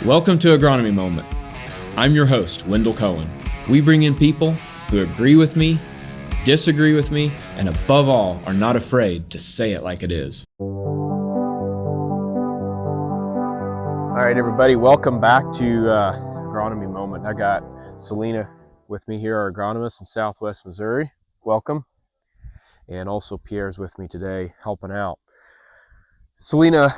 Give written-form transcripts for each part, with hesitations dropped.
Welcome to Agronomy Moment. I'm your host, Wendell Cohen. We bring in people who agree with me, disagree with me, and above all, are not afraid to say it like it is. All right, everybody, welcome back to Agronomy Moment. I got Celena with me here, our agronomist in Southwest Missouri. Welcome. And also Pierre's with me today, helping out. Celena,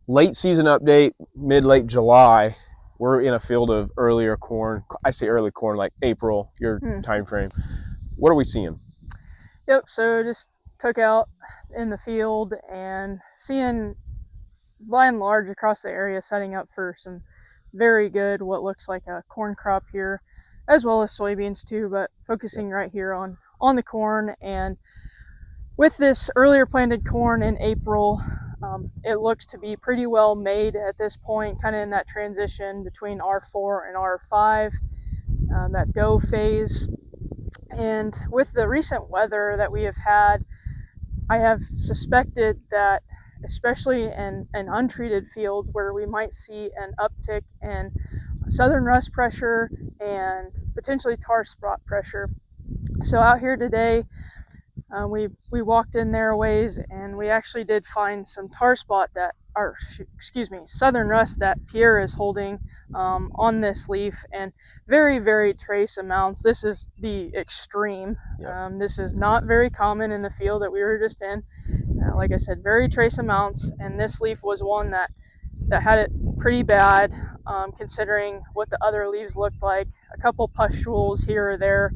late season update, mid-late July. We're in a field of earlier corn. I say early corn, like April, your time frame. What are we seeing? Yep, so just took out in the field and seeing, by and large, across the area, setting up for some very good, what looks like a corn crop here, as well as soybeans too, but focusing right here on the corn. And with this earlier planted corn in April, it looks to be pretty well made at this point, kind of in that transition between R4 and R5, that dough phase. And with the recent weather that we have had, I have suspected that, especially in untreated fields where we might see an uptick in southern rust pressure and potentially tar spot pressure. So out here today, we walked in there a ways, and we actually did find some southern rust that Pierre is holding on this leaf, and very, very trace amounts. This is the extreme. Yep. This is not very common in the field that we were just in. Like I said, very trace amounts, and this leaf was one that had it pretty bad, considering what the other leaves looked like. A couple pustules here or there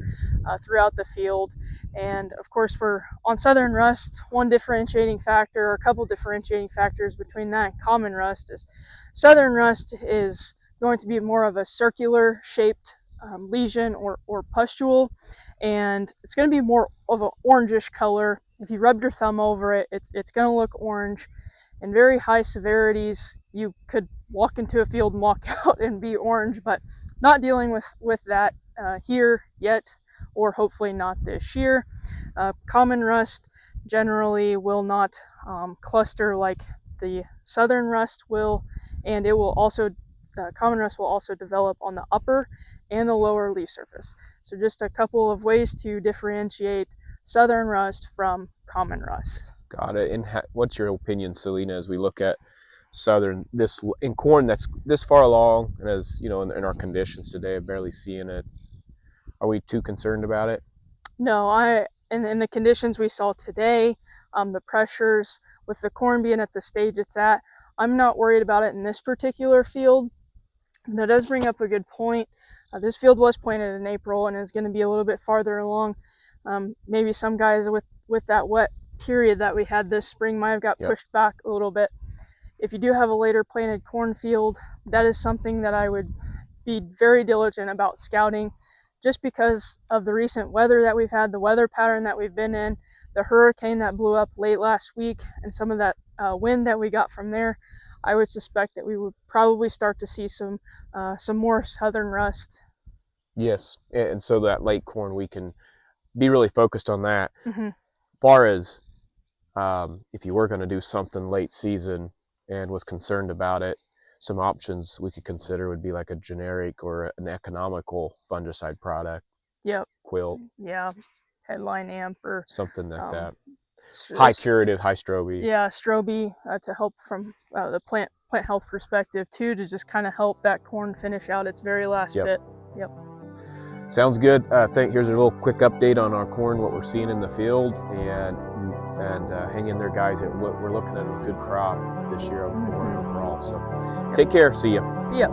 throughout the field. And of course, we're on southern rust. One differentiating factor, or a couple differentiating factors between that and common rust, is southern rust is going to be more of a circular shaped lesion or pustule, and it's going to be more of an orangish color. If you rubbed your thumb over it, it's going to look orange. In very high severities, you could walk into a field and walk out and be orange, but not dealing with that here yet, or hopefully not this year. Common rust generally will not cluster like the southern rust will, and it will also, common rust will also develop on the upper and the lower leaf surface. So just a couple of ways to differentiate southern rust from common rust. Got it. And what's your opinion, Celena, as we look at southern, this in corn that's this far along, and as you know, in our conditions today, I'm barely seeing it. Are we too concerned about it? No, in the conditions we saw today, the pressures with the corn being at the stage it's at, I'm not worried about it in this particular field. That does bring up a good point. This field was planted in April and is going to be a little bit farther along. Maybe some guys with that wet period that we had this spring might have got pushed back a little bit. If you do have a later planted cornfield, that is something that I would be very diligent about scouting, just because of the recent weather that we've had, the weather pattern that we've been in, the hurricane that blew up late last week, and some of that wind that we got from there. I would suspect that we would probably start to see some more southern rust. Yes, and so that late corn, we can be really focused on that. Mm-hmm. Far as if you were going to do something late season and was concerned about it, some options we could consider would be like a generic or an economical fungicide product. Yep. Quilt. Yeah. Headline amp or something like that. High curative, high strobe. Yeah, strobe to help from the plant health perspective too, to just kind of help that corn finish out its very last bit. Yep. Sounds good. Here's a little quick update on our corn, what we're seeing in the field, and hang in there, guys. We're looking at a good crop this year of corn overall. So take care. See ya. See ya.